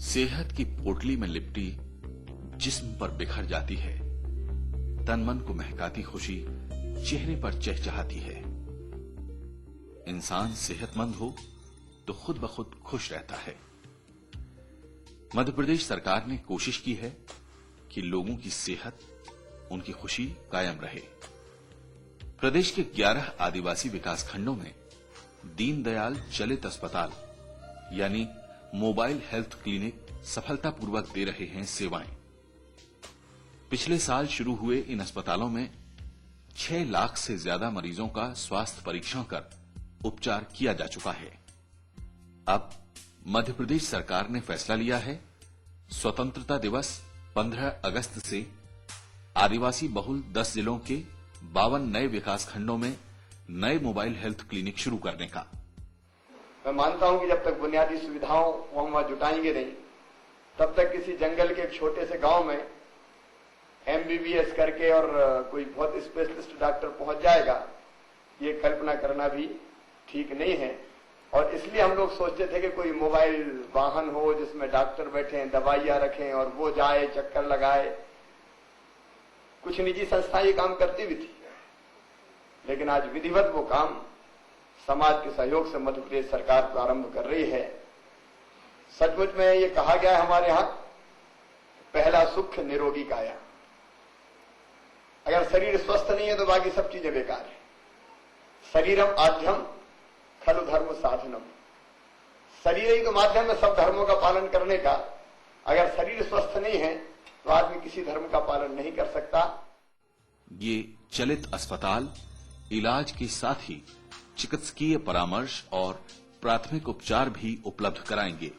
सेहत की पोटली में लिपटी जिस्म पर बिखर जाती है, तन मन को महकाती खुशी चेहरे पर चहचहाती है। इंसान सेहतमंद हो तो खुद ब खुद खुश रहता है। मध्य प्रदेश सरकार ने कोशिश की है कि लोगों की सेहत, उनकी खुशी कायम रहे। प्रदेश के 11 आदिवासी विकासखंडों में दीनदयाल चलित अस्पताल यानी मोबाइल हेल्थ क्लिनिक सफलतापूर्वक दे रहे हैं सेवाएं। पिछले साल शुरू हुए इन अस्पतालों में 6 लाख से ज्यादा मरीजों का स्वास्थ्य परीक्षण कर उपचार किया जा चुका है। अब मध्य प्रदेश सरकार ने फैसला लिया है, स्वतंत्रता दिवस 15 अगस्त से आदिवासी बहुल 10 जिलों के 52 नए विकासखंडों में नए मोबाइल हेल्थ क्लिनिक शुरू करने का। मैं मानता हूं कि जब तक बुनियादी सुविधाओं को हम वहां जुटाएंगे नहीं, तब तक किसी जंगल के एक छोटे से गांव में एमबीबीएस करके और कोई बहुत स्पेशलिस्ट डॉक्टर पहुंच जाएगा, ये कल्पना करना भी ठीक नहीं है। और इसलिए हम लोग सोचते थे कि कोई मोबाइल वाहन हो जिसमें डॉक्टर बैठे, दवाइयां रखें और वो जाए, चक्कर लगाए। कुछ निजी संस्थाएं ये काम करती भी थी, लेकिन आज विधिवत वो काम समाज के सहयोग से मध्य प्रदेश सरकार प्रारंभ कर रही है। सचमुच में ये कहा गया है हमारे यहां, पहला सुख निरोगी काया। अगर शरीर स्वस्थ नहीं है तो बाकी सब चीजें बेकार है। शरीरम आद्यम खलु धर्म साधनम। शरीर ही तो माध्यम है सब धर्मों का पालन करने का। अगर शरीर स्वस्थ नहीं है तो आदमी किसी धर्म का पालन नहीं कर सकता। ये चलित अस्पताल इलाज के साथ ही चिकित्सकीय परामर्श और प्राथमिक उपचार भी उपलब्ध कराएंगे।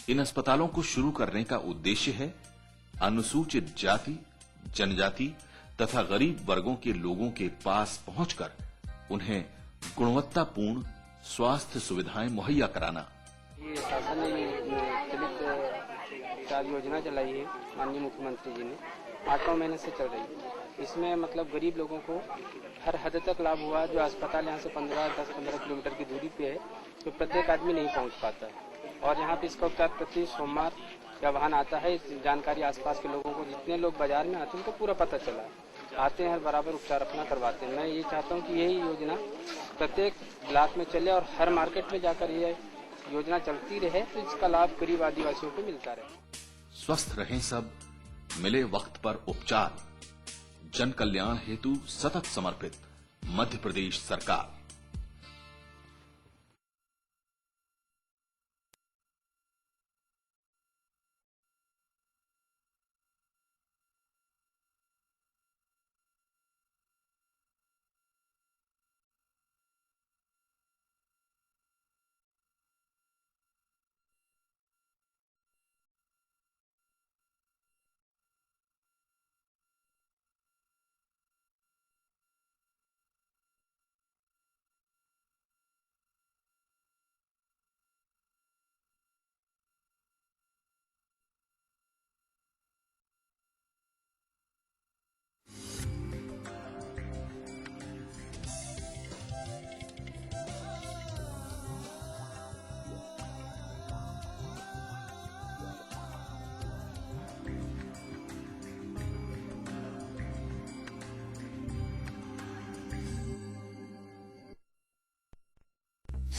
इन अस्पतालों को शुरू करने का उद्देश्य है अनुसूचित जाति, जनजाति तथा गरीब वर्गों के लोगों के पास पहुंचकर उन्हें गुणवत्तापूर्ण स्वास्थ्य सुविधाएं मुहैया कराना। ये शासन ने चलित उपचार योजना चलाई है, माननीय मुख्यमंत्री जी ने 8 महीने से चल रही है। इसमें मतलब गरीब लोगों को हर हद तक लाभ हुआ। जो अस्पताल यहाँ से 10-15 किलोमीटर की दूरी पे है, तो प्रत्येक आदमी नहीं पहुँच पाता है। और यहाँ पे इसका उपचार प्रति सोमवार का वाहन आता है। इस जानकारी आसपास के लोगों को, जितने लोग बाजार में आते हैं उनको पूरा पता चला, आते हैं, हर बराबर उपचार अपना करवाते हैं। मैं ये चाहता हूँ कि यही योजना प्रत्येक ब्लॉक में चले और हर मार्केट में जाकर ये योजना चलती रहे, तो इसका लाभ गरीब आदिवासियों को मिलता रहे। स्वस्थ रहें सब, मिले वक्त पर उपचार। जन कल्याण हेतु सतत समर्पित मध्य प्रदेश सरकार।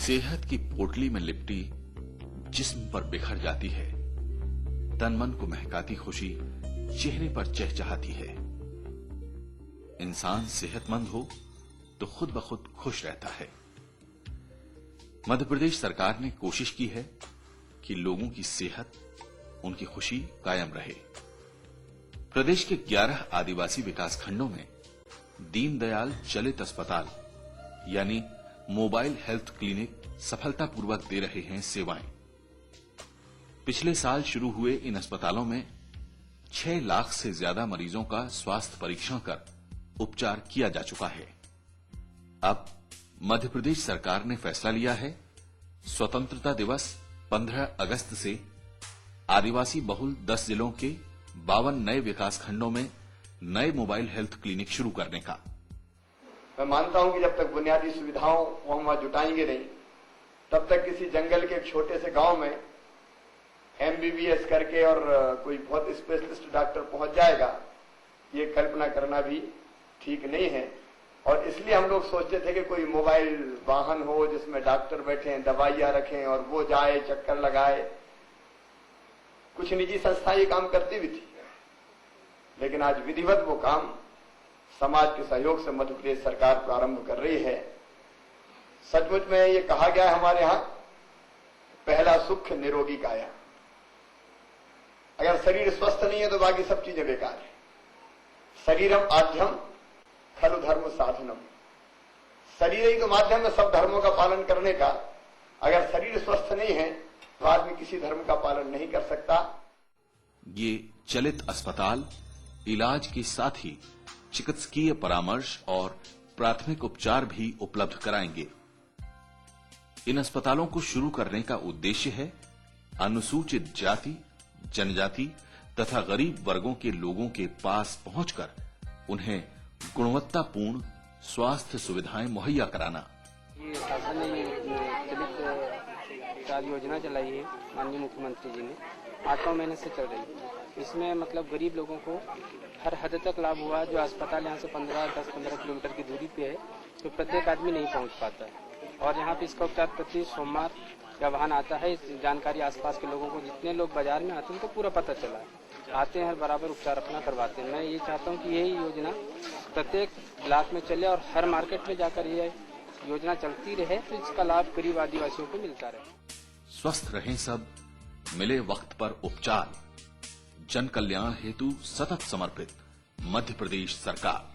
सेहत की पोटली में लिपटी जिस्म पर बिखर जाती है, तन मन को महकाती खुशी चेहरे पर चहचहाती है। इंसान सेहतमंद हो तो खुद ब खुद खुश रहता है। मध्य प्रदेश सरकार ने कोशिश की है कि लोगों की सेहत, उनकी खुशी कायम रहे। प्रदेश के 11 आदिवासी विकासखंडों में दीनदयाल चलित अस्पताल यानी मोबाइल हेल्थ क्लिनिक सफलतापूर्वक दे रहे हैं सेवाएं। पिछले साल शुरू हुए इन अस्पतालों में 6 लाख से ज्यादा मरीजों का स्वास्थ्य परीक्षण कर उपचार किया जा चुका है। अब मध्य प्रदेश सरकार ने फैसला लिया है, स्वतंत्रता दिवस 15 अगस्त से आदिवासी बहुल 10 जिलों के 52 नए विकासखंडों में नए मोबाइल हेल्थ क्लिनिक शुरू करने का। मैं मानता हूं कि जब तक बुनियादी सुविधाओं को हम वहां जुटाएंगे नहीं, तब तक किसी जंगल के एक छोटे से गांव में MBBS करके और कोई बहुत स्पेशलिस्ट डॉक्टर पहुंच जाएगा, ये कल्पना करना भी ठीक नहीं है। और इसलिए हम लोग सोचते थे कि कोई मोबाइल वाहन हो जिसमें डॉक्टर बैठे, दवाइयां रखें और वो जाए चक्कर लगाए। कुछ निजी संस्थाएं ये काम करती भी थी, लेकिन आज विधिवत वो काम समाज के सहयोग से मध्य प्रदेश सरकार प्रारंभ कर रही है। सचमुच में ये कहा गया है हमारे यहां, पहला सुख निरोगी काया। अगर शरीर स्वस्थ नहीं है तो बाकी सब चीजें बेकार है। शरीरम आद्यम खलु धर्म साधनम, शरीर ही तो माध्यम है सब धर्मों का पालन करने का। अगर शरीर स्वस्थ नहीं है तो आदमी किसी धर्म का पालन नहीं कर सकता। ये चलित अस्पताल इलाज के साथ ही चिकित्सकीय परामर्श और प्राथमिक उपचार भी उपलब्ध कराएंगे। इन अस्पतालों को शुरू करने का उद्देश्य है अनुसूचित जाति, जनजाति तथा गरीब वर्गों के लोगों के पास पहुंचकर उन्हें गुणवत्तापूर्ण स्वास्थ्य सुविधाएं मुहैया कराना। ये शासन ने ये चलित कार्य योजना चलाई है, माननीय मुख्यमंत्री जी ने 8 महीने से चल रही है। इसमें मतलब गरीब लोगों को हर हद तक लाभ हुआ। जो अस्पताल यहाँ से 10-15 किलोमीटर की दूरी पे है, तो प्रत्येक आदमी नहीं पहुँच पाता है। और यहाँ पे इसका उपचार प्रति सोमवार का वाहन आता है। इस जानकारी आसपास के लोगों को, जितने लोग बाजार में आते हैं, उनको पूरा पता चला है, आते हैं, बराबर उपचार अपना करवाते हैं। मैं ये चाहता हूँ कि यही योजना प्रत्येक ब्लॉक में चले और हर मार्केट में जाकर ये योजना चलती रहे, तो इसका लाभ गरीब आदिवासियों को मिलता रहे। स्वस्थ रहें सब, मिले वक्त पर उपचार, जन कल्याण हेतु सतत समर्पित मध्य प्रदेश सरकार।